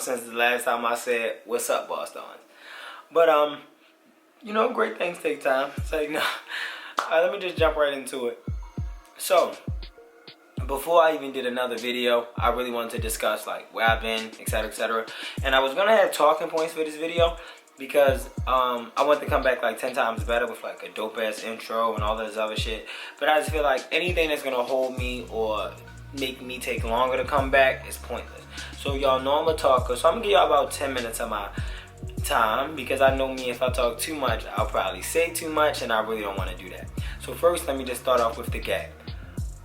since the last time I said, what's up, BossDons? But, you know, great things take time. It's like, no. Let me just jump right into it. So, before I even did another video, I really wanted to discuss, like, where I've been, etc., etc. And I was going to have talking points for this video because I want to come back, like, 10 times better with, like, a dope-ass intro and all this other shit. But I just feel like anything that's going to hold me or make me take longer to come back is pointless. So, y'all know I'm a talker, so I'm going to give y'all about 10 minutes of my time because I know me, if I talk too much, I'll probably say too much, and I really don't want to do that. So first, let me just start off with the gag.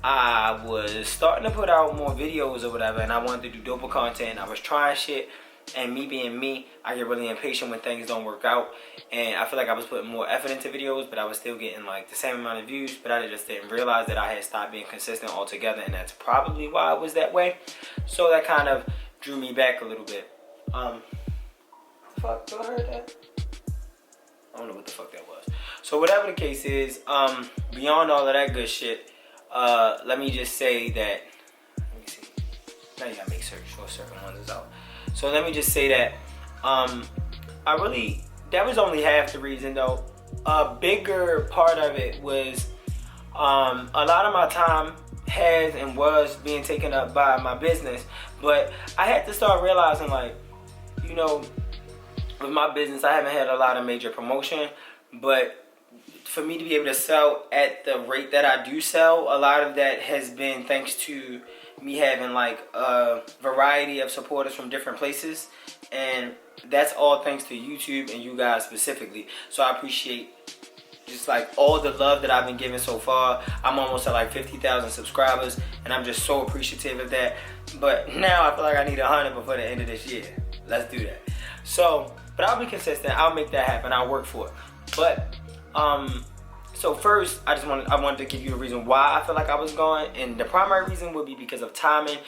I was starting to put out more videos or whatever, and I wanted to do doper content. I was trying shit, and me being me, I get really impatient when things don't work out, and I feel like I was putting more effort into videos, but I was still getting like the same amount of views, but I just didn't realize that I had stopped being consistent altogether, and that's probably why it was that way. So that kind of drew me back a little bit. Fuck, do I heard that? I don't know what the fuck that was. So whatever the case is, beyond all of that good shit, let me just say that, let me see, now you gotta make search for certain ones out. So let me just say that, that was only half the reason though. A bigger part of it was, a lot of my time has and was being taken up by my business, but I had to start realizing, like, you know, with my business, I haven't had a lot of major promotion, but for me to be able to sell at the rate that I do sell, a lot of that has been thanks to me having like a variety of supporters from different places, and that's all thanks to YouTube and you guys specifically. So I appreciate just like all the love that I've been given so far. I'm almost at like 50,000 subscribers, and I'm just so appreciative of that. But now I feel like I need 100 before the end of this year. Let's do that. So, but I'll be consistent. I'll make that happen. I'll work for it. But so first, I wanted to give you the reason why I feel like I was gone, and the primary reason would be because of timing.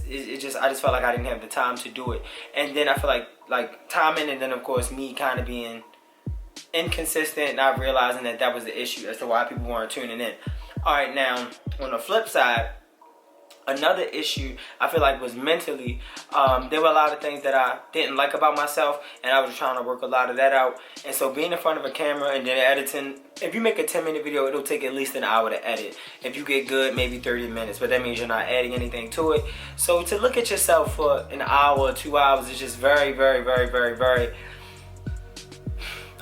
I just felt like I didn't have the time to do it, and then I feel like timing, and then of course me kind of being inconsistent, not realizing that was the issue as to why people weren't tuning in. All right, now on the flip side, another issue I feel like was mentally, there were a lot of things that I didn't like about myself, and I was trying to work a lot of that out. And so being in front of a camera and then editing, if you make a 10-minute video, it'll take at least an hour to edit. If you get good, maybe 30 minutes, but that means you're not adding anything to it. So to look at yourself for an hour or 2 hours is just very, very, very, very, very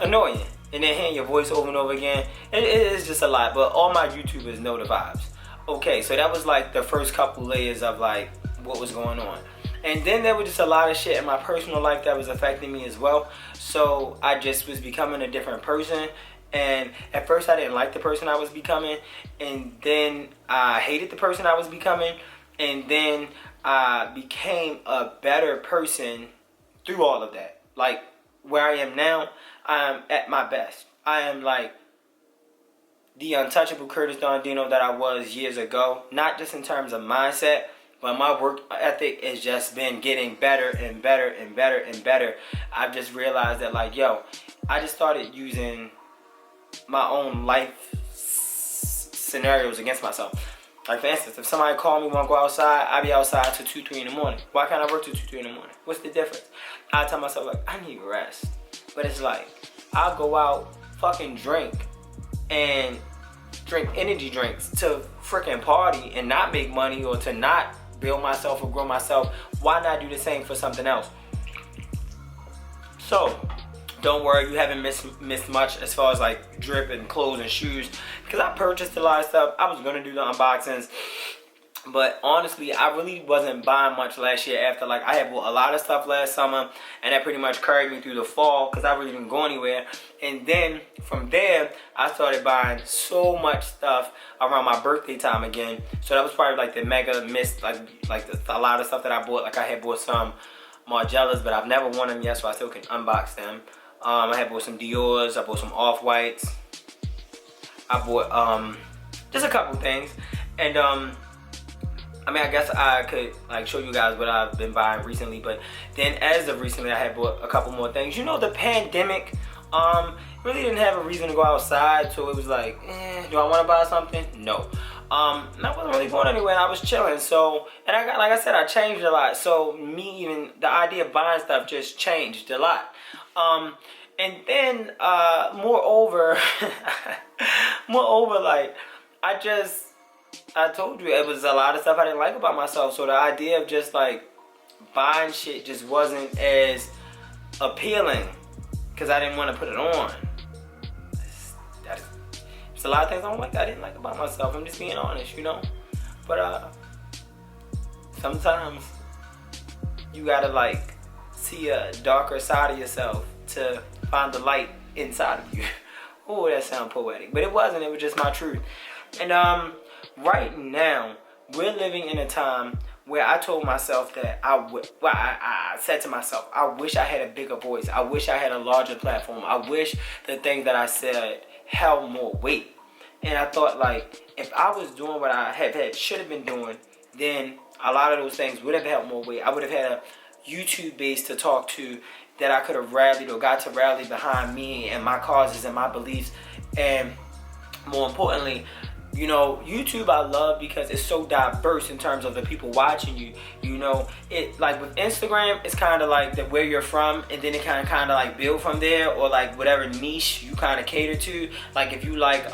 annoying. And then hearing your voice over and over again, it is just a lot. But all my YouTubers know the vibes. Okay, so that was like the first couple layers of like what was going on. And then there was just a lot of shit in my personal life that was affecting me as well. So I just was becoming a different person. And at first I didn't like the person I was becoming. And then I hated the person I was becoming. And then I became a better person through all of that. Like where I am now, I'm at my best. I am like the untouchable Curtis Dondino that I was years ago. Not just in terms of mindset, but my work ethic has just been getting better and better and better and better. I've just realized that, like, yo, I just started using my own life scenarios against myself. Like, for instance, if somebody called me, want to go outside, I'll be outside till 2, 3 in the morning. Why can't I work till 2, 3 in the morning? What's the difference? I tell myself, like, I need rest. But it's like, I'll go out, fucking drink energy drinks to freaking party and not make money, or to not build myself or grow myself. Why not do the same for something else? So don't worry, you haven't missed much as far as like drip and clothes and shoes, because I purchased a lot of stuff. I was gonna do the unboxings, but honestly, I really wasn't buying much last year. After, like, I had bought a lot of stuff last summer, and that pretty much carried me through the fall because I really didn't go anywhere. And then from there, I started buying so much stuff around my birthday time again. So that was probably like the mega miss, a lot of stuff that I bought. Like, I had bought some Margielas, but I've never worn them yet, so I still can unbox them. I had bought some Dior's, I bought some Off-Whites. I bought just a couple things, and I mean, I guess I could like show you guys what I've been buying recently, but then as of recently, I had bought a couple more things. You know, the pandemic really didn't have a reason to go outside, so it was like, do I want to buy something? No. And I wasn't really going anywhere, and I was chilling. So, and like I said, I changed a lot. So even the idea of buying stuff just changed a lot. And then, moreover, like, I told you, it was a lot of stuff I didn't like about myself. So the idea of just like buying shit just wasn't as appealing because I didn't want to put it on. There's a lot of things I didn't like about myself. I'm just being honest, you know. But sometimes you gotta like see a darker side of yourself to find the light inside of you. Oh, that sounds poetic, but it wasn't. It was just my truth. And right now we're living in a time where I told myself that I said to myself, I wish I had a bigger voice. I wish I had a larger platform. I wish the things that I said held more weight. And I thought, like, if I was doing what I should have been doing, then a lot of those things would have held more weight. I would have had a YouTube base to talk to that I could have rallied or got to rally behind me and my causes and my beliefs. And more importantly, you know, YouTube I love because it's so diverse in terms of the people watching you. You know, it like with Instagram, it's kind of like where you're from, and then it kind of like build from there, or like whatever niche you kind of cater to. Like if you like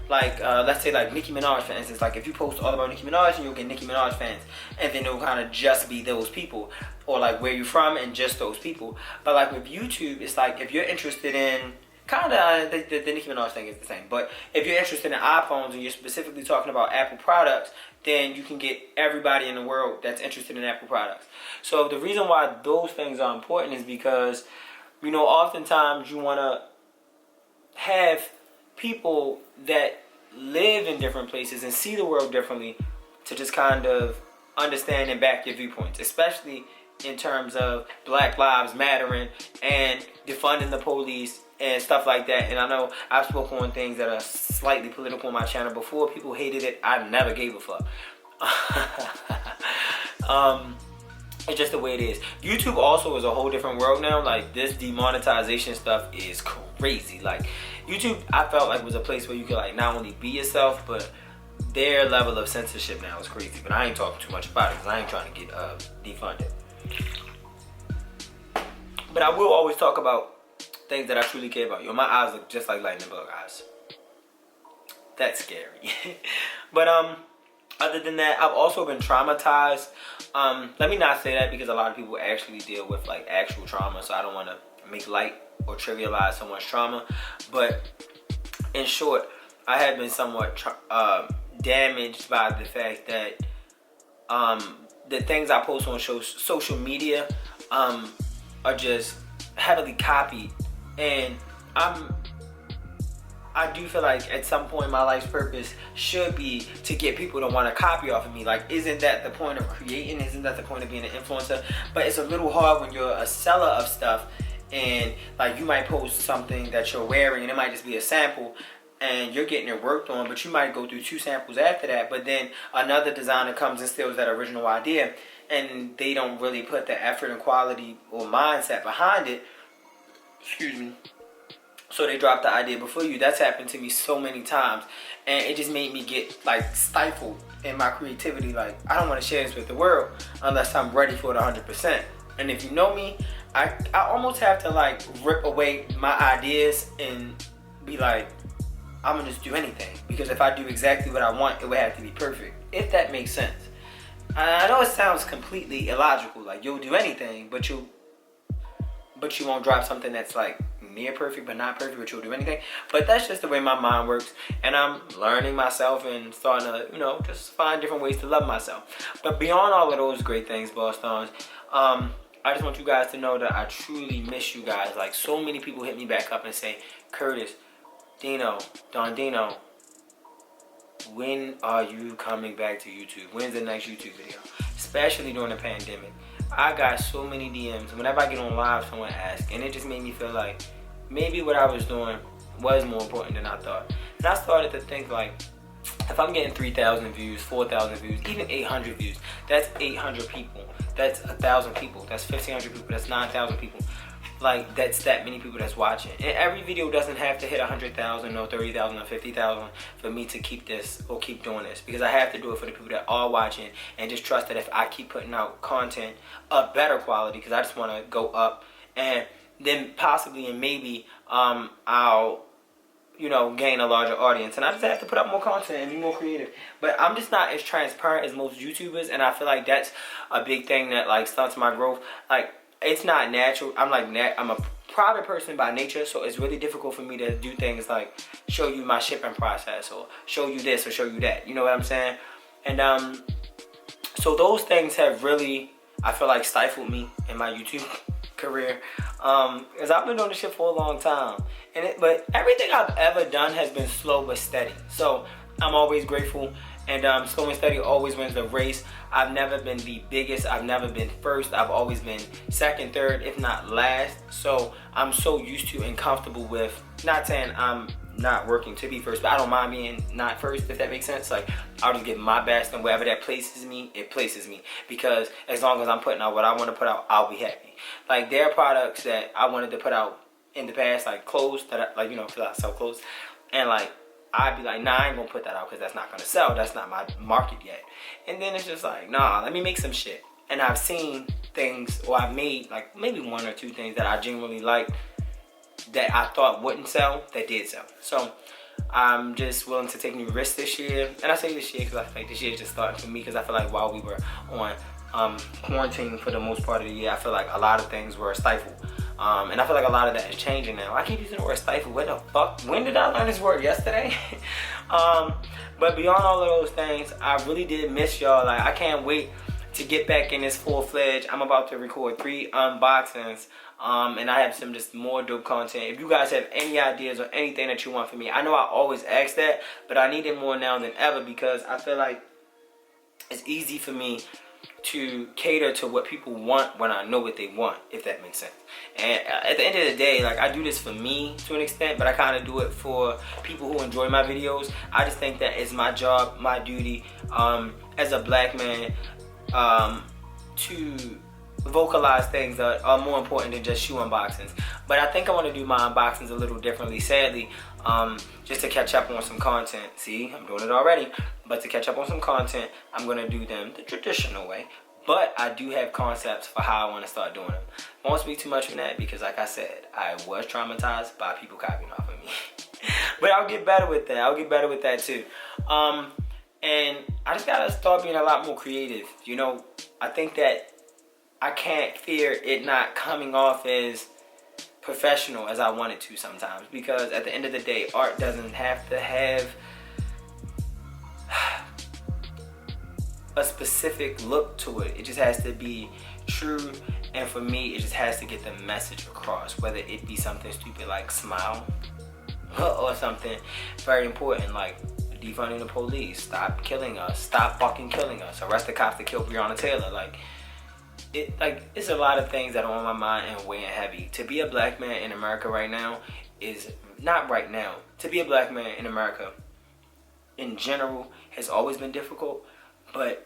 let's say like Nicki Minaj, for instance. Like if you post all about Nicki Minaj, and you'll get Nicki Minaj fans, and then it'll kind of just be those people, or like where you're from and just those people. But like with YouTube, it's like if you're interested in kind of the Nicki Minaj thing is the same, but if you're interested in iPhones and you're specifically talking about Apple products, then you can get everybody in the world that's interested in Apple products. So the reason why those things are important is because, you know, oftentimes you want to have people that live in different places and see the world differently to just kind of understand and back your viewpoints, especially in terms of Black Lives Mattering and defunding the police and stuff like that. And I know I've spoken on things that are slightly political on my channel before. People hated it. I never gave a fuck. It's just the way it is. YouTube also is a whole different world now. Like this demonetization stuff is crazy. Like YouTube, I felt like was a place where you could like not only be yourself, but their level of censorship now is crazy. But I ain't talking too much about it because I ain't trying to get defunded. But I will always talk about things that I truly care about. Yo, my eyes look just like lightning bug eyes. That's scary. But other than that, I've also been traumatized. Let me not say that because a lot of people actually deal with like actual trauma, so I don't want to make light or trivialize someone's trauma. But in short, I have been somewhat damaged by the fact that the things I post on social media are just heavily copied. And I do feel like at some point my life's purpose should be to get people to want to copy off of me. Like, isn't that the point of creating? Isn't that the point of being an influencer? But it's a little hard when you're a seller of stuff and like you might post something that you're wearing and it might just be a sample and you're getting it worked on, but you might go through 2 samples after that. But then another designer comes and steals that original idea and they don't really put the effort and quality or mindset behind it. Excuse me. So they dropped the idea before you. That's happened to me so many times. And it just made me get like stifled in my creativity. Like, I don't want to share this with the world unless I'm ready for it 100%. And if you know me, I almost have to like rip away my ideas and be like, I'm going to just do anything. Because if I do exactly what I want, it would have to be perfect. If that makes sense. I know it sounds completely illogical. Like, you'll do anything, but you won't drop something that's like near perfect but not perfect, but you'll do anything. But that's just the way my mind works, and I'm learning myself and starting to, you know, just find different ways to love myself. But beyond all of those great things, BossDons, I just want you guys to know that I truly miss you guys. Like, so many people hit me back up and say, Curtis, Dino, Don Dino, when are you coming back to YouTube? When's the next YouTube video? Especially during the pandemic. I got so many DMs. Whenever I get on live, someone asks, and it just made me feel like maybe what I was doing was more important than I thought. And I started to think, like, if I'm getting 3,000 views, 4,000 views, even 800 views, that's 800 people. That's 1,000 people. That's 1,500 people. That's 9,000 people. like that's that many people that's watching. And every video doesn't have to hit 100,000 or 30,000 or 50,000 for me to keep this or keep doing this, because I have to do it for the people that are watching, and just trust that if I keep putting out content of better quality, because I just want to go up, and then possibly and maybe I'll, you know, gain a larger audience, and I just have to put up more content and be more creative. But I'm just not as transparent as most YouTubers, and I feel like that's a big thing that like stunts my growth. Like, it's not natural. I'm a private person by nature, so it's really difficult for me to do things like show you my shipping process or show you this or show you that. You know what I'm saying? And so those things have really, I feel like, stifled me in my YouTube career, because I've been doing this shit for a long time, but everything I've ever done has been slow but steady. So I'm always grateful, and slow and steady always wins the race. I've never been the biggest, I've never been first, I've always been second, third, if not last. So I'm so used to and comfortable with, not saying I'm not working to be first, but I don't mind being not first, if that makes sense. Like, I'll just give my best, and wherever that places me, it places me, because as long as I'm putting out what I want to put out, I'll be happy. Like, there are products that I wanted to put out in the past, like clothes that I, like, you know, because I sell clothes, and like I'd be like, nah, I ain't gonna put that out because that's not gonna sell, that's not my market yet. And then it's just like, nah, let me make some shit. And I've seen things, or I've made like maybe one or two things that I genuinely liked that I thought wouldn't sell, that did sell. So I'm just willing to take new risks this year. And I say this year because I feel like this year is just starting for me, because I feel like while we were on quarantine for the most part of the year, I feel like a lot of things were stifled. And I feel like a lot of that is changing now. I keep using the word stifle. What the fuck? When did I learn this word? Yesterday? But beyond all of those things, I really did miss y'all. Like, I can't wait to get back in this full-fledged. I'm about to record 3 unboxings. And I have some just more dope content. If you guys have any ideas or anything that you want from me, I know I always ask that, but I need it more now than ever, because I feel like it's easy for me to cater to what people want when I know what they want, if that makes sense. And at the end of the day, like, I do this for me to an extent, but I kind of do it for people who enjoy my videos. I just think that it's my job, my duty, as a black man, to vocalize things that are more important than just shoe unboxings. But I think I want to do my unboxings a little differently, sadly, just to catch up on some content. See, I'm doing it already. But to catch up on some content, I'm going to do them the traditional way. But I do have concepts for how I want to start doing them. I won't speak too much on that because, like I said, I was traumatized by people copying off of me. But I'll get better with that. I'll get better with that too. And I just got to start being a lot more creative. You know, I think that I can't fear it not coming off as professional as I want it to sometimes, because at the end of the day, art doesn't have to have a specific look to it. It just has to be true, and for me, it just has to get the message across, whether it be something stupid like smile or something very important like defunding the police, stop killing us, stop fucking killing us, arrest the cops that killed Breonna Taylor. It's a lot of things that are on my mind and weighing heavy. To be a black man in America right now is not right now. To be a black man in America in general has always been difficult, but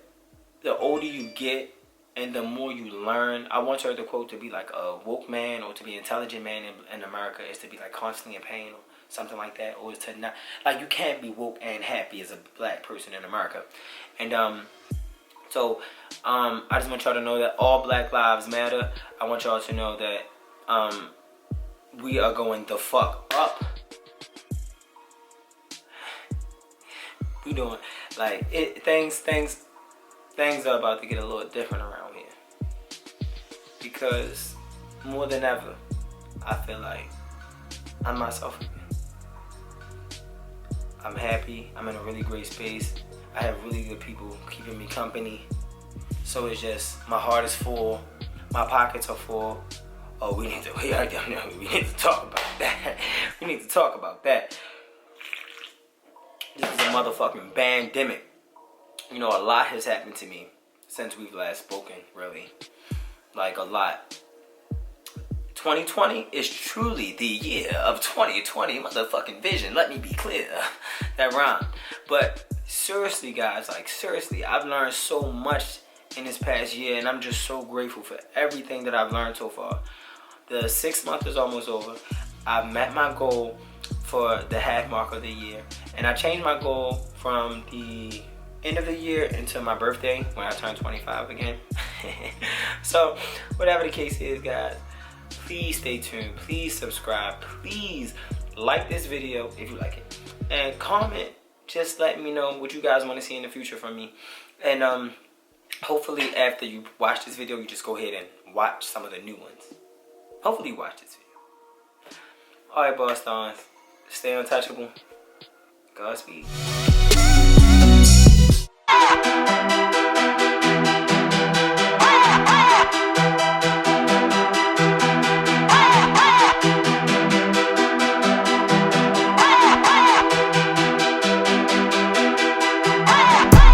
the older you get and the more you learn, I once heard the quote, to be like a woke man or to be an intelligent man in America is to be like constantly in pain or something like that, or is to not, like, you can't be woke and happy as a black person in America. And so I just want y'all to know that all Black Lives Matter. I want y'all to know that we are going the fuck up. We doing, like, things are about to get a little different around here, because more than ever, I feel like I'm myself again. I'm happy. I'm in a really great space. I have really good people keeping me company. So it's just, my heart is full, my pockets are full. Oh, we need to talk about that. We need to talk about that. This is a motherfucking pandemic. You know, a lot has happened to me since we've last spoken, really. Like, a lot. 2020 is truly the year of 2020 motherfucking vision. Let me be clear. That rhymed. But seriously, guys, like, seriously, I've learned so much in this past year, and I'm just so grateful for everything that I've learned so far. The 6th month is almost over. I met my goal for the half mark of the year, and I changed my goal from the end of the year into my birthday when I turn 25 again. So whatever the case is, guys, please stay tuned, please subscribe, please like this video if you like it, and comment. Just let me know what you guys want to see in the future from me. And hopefully after you watch this video, you just go ahead and watch some of the new ones. Hopefully you watch this video. Alright, BossDons, stay untouchable. Godspeed.